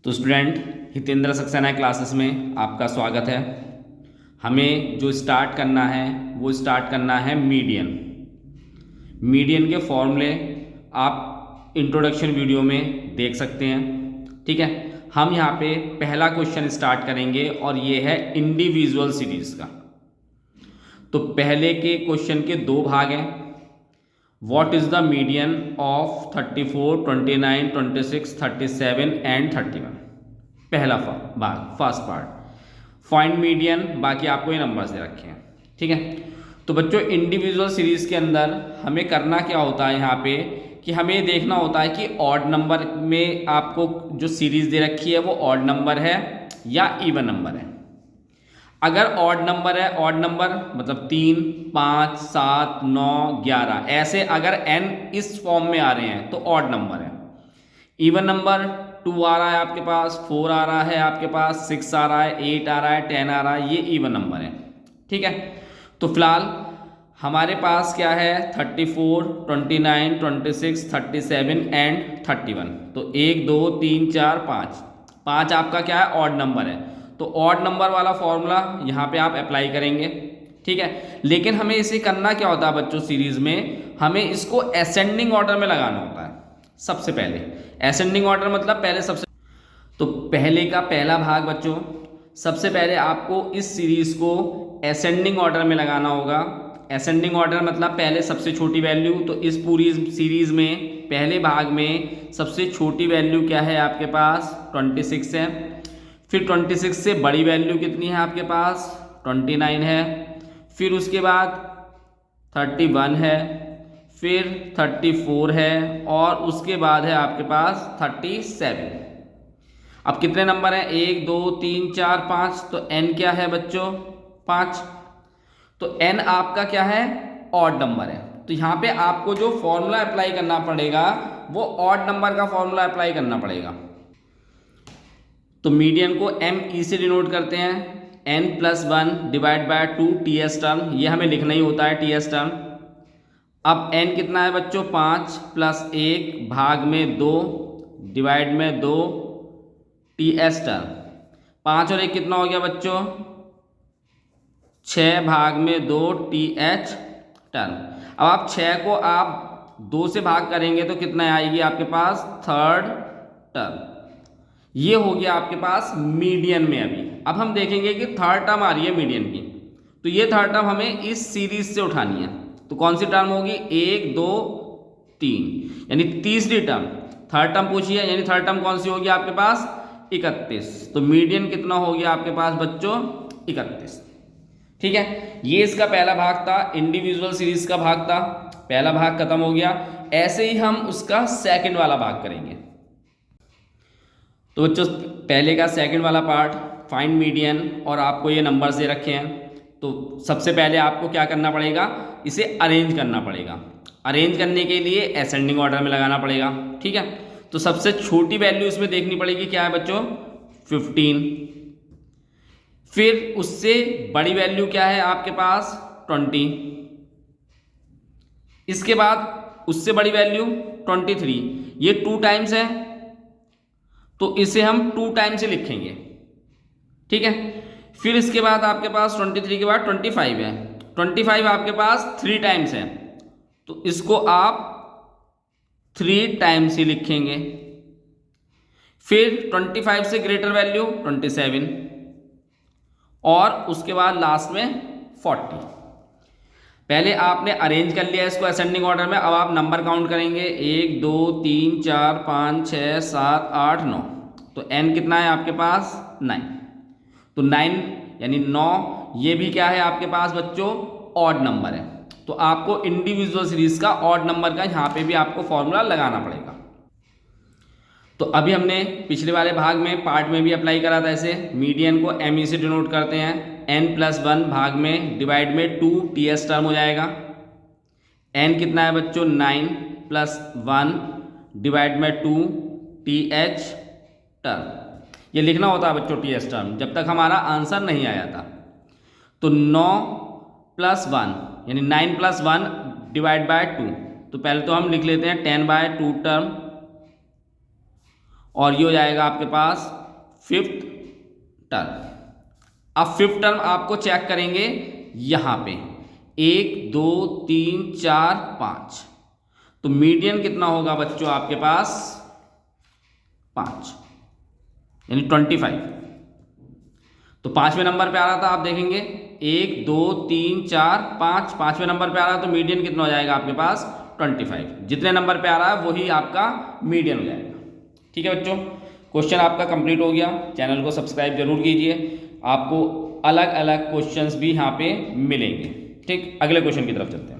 तो student, Hitendra Saxena classes में आपका स्वागत है। हमें जो स्टार्ट करना है वो स्टार्ट करना है मीडियन। मीडियन के फॉर्मूले आप इंट्रोडक्शन वीडियो में देख सकते हैं। ठीक है, हम यहाँ पे पहला क्वेश्चन स्टार्ट करेंगे और ये है इंडिविजुअल सीरीज का। तो पहले के क्वेश्चन के दो भाग हैं। What is the median of 34, 29, 26, 37 and 31? पहला भाग, फर्स्ट पार्ट फाइंड मीडियन। बाकी आपको ये नंबर्स दे रखे हैं। ठीक है, तो बच्चों इंडिविजुअल सीरीज के अंदर हमें करना क्या होता है यहाँ पे कि हमें देखना होता है कि ऑड नंबर में आपको जो सीरीज दे रखी है वो ऑड नंबर है या इवन नंबर है। अगर ऑड नंबर है, ऑड नंबर मतलब 3, 5, 7, 9, 11 ऐसे अगर n इस फॉर्म में आ रहे हैं तो ऑड नंबर है। इवन नंबर 2 आ रहा है आपके पास, 4 आ रहा है आपके पास, 6 आ रहा है, 8 आ रहा है, 10 आ रहा है, ये इवन नंबर है। ठीक है, तो फिलहाल हमारे पास क्या है 34, 29, 26, 37 एंड 31। तो 1, 2, 3, 4, 5, 5 आपका क्या है ऑड नंबर है। तो ऑड नंबर वाला फॉर्मूला यहाँ पे आप अप्लाई करेंगे। ठीक है, लेकिन हमें इसे करना क्या होता है बच्चों, सीरीज में हमें इसको असेंडिंग ऑर्डर में लगाना होता है। सबसे पहले असेंडिंग ऑर्डर मतलब पहले सबसे, तो पहले का पहला भाग बच्चों, सबसे पहले आपको इस सीरीज को असेंडिंग ऑर्डर में लगाना होगा। असेंडिंग ऑर्डर मतलब पहले सबसे छोटी वैल्यू। तो इस पूरी सीरीज में पहले भाग में सबसे छोटी वैल्यू क्या है आपके पास 26 है। फिर 26 से बड़ी वैल्यू कितनी है आपके पास 29 है। फिर उसके बाद 31 है, फिर 34 है और उसके बाद है आपके पास 37। अब कितने नंबर हैं 1, 2, 3, 4, 5। तो n क्या है बच्चों 5। तो n आपका क्या है ऑड नंबर है। तो यहाँ पे आपको जो फॉर्मूला अप्लाई करना पड़ेगा वो ऑड नंबर का फॉर्मूला अप्लाई करना पड़ेगा। तो मीडियन को एम ई से डिनोट करते हैं, n+1 divide by 2 ts term, ये हमें लिखना ही होता है ts टर्म। अब n कितना है बच्चों 5 + 1 भाग में 2 डिवाइड में 2 ts टर्म। 5 और 1 कितना हो गया बच्चों 6 भाग में 2 th टर्म। अब आप 6 को आप 2 से भाग करेंगे तो कितना आएगी आपके पास थर्ड टर्म। ये हो गया आपके पास मीडियन में। अभी अब हम देखेंगे कि थर्ड टर्म आ रही है मीडियन की, तो ये थर्ड टर्म हमें इस सीरीज से उठानी है। तो कौन सी टर्म होगी 1, 2, 3 यानी तीसरी टर्म। थर्ड टर्म पूछी है यानी थर्ड टर्म कौन सी होगी आपके पास 31। तो मीडियन कितना हो गया आपके पास बच्चों 31। ठीक है, ये इसका पहला भाग था, इंडिविजुअल सीरीज का भाग था। पहला भाग खत्म हो गया। ऐसे ही हम उसका सेकंड वाला भाग करेंगे। तो बच्चों पहले का सेकंड वाला पार्ट फाइंड मीडियन और आपको ये नंबर्स दे रखे हैं। तो सबसे पहले आपको क्या करना पड़ेगा, इसे अरेंज करना पड़ेगा। अरेंज करने के लिए असेंडिंग ऑर्डर में लगाना पड़ेगा। ठीक है, तो सबसे छोटी वैल्यू इसमें देखनी पड़ेगी क्या है बच्चों 15। फिर उससे बड़ी वैल्यू क्या है आपके पास 20। इसके बाद उससे बड़ी वैल्यू 23, ये 2 टाइम्स है तो इसे हम 2 टाइम्स से लिखेंगे। ठीक है, फिर इसके बाद आपके पास 23 के बाद 25 है। 25 आपके पास 3 टाइम्स है तो इसको आप 3 टाइम्स ही लिखेंगे। फिर 25 से ग्रेटर वैल्यू 27 और उसके बाद लास्ट में 40। पहले आपने अरेंज कर लिया इसको असेंडिंग ऑर्डर में। अब आप नंबर काउंट करेंगे 1, 2, 3, 4, 5, 6, 7, 8, 9। तो n कितना है आपके पास 9। तो 9 यानी 9 ये भी क्या है आपके पास बच्चों ऑड नंबर है। तो आपको इंडिविजुअल सीरीज का ऑड नंबर का यहाँ पे भी आपको फॉर्मूला लगाना पड़ेगा। तो अभी हमने पिछले वाले भाग में पार्ट में भी अप्लाई करा था। ऐसे मीडियन को एम ई से डिनोट करते हैं, n+1 भाग में डिवाइड में 2 ts टर्म हो जाएगा। n कितना है बच्चों 9 + 1 डिवाइड में 2 th टर्म। ये लिखना होता है बच्चों ts टर्म जब तक हमारा आंसर नहीं आया था। तो 9 + 1 यानी 9 + 1 डिवाइड बाय 2। तो पहले तो हम लिख लेते हैं 10/2 टर्म और ये हो जाएगा आपके पास फिफ्थ टर्म। अब फिफ्थ टर्म आपको चेक करेंगे यहाँ पे 1 2 3 4 5, तो मीडियन कितना होगा बच्चों आपके पास 5 यानी 25। तो 5वें नंबर पे आ रहा था, आप देखेंगे 1 2 3 4 5, 5वें नंबर पे आ रहा है तो मीडियन कितना हो जाएगा आपके पास 25। जितने नंबर पे आ रहा है वही आपका मीडियन हो जाएगा। ठीक है बच्चों, क्वेश्चन आपका कंप्लीट हो गया। चैनल को सब्सक्राइब जरूर कीजिए, आपको अलग अलग क्वेश्चंस भी यहाँ पे मिलेंगे। ठीक, अगले क्वेश्चन की तरफ चलते हैं।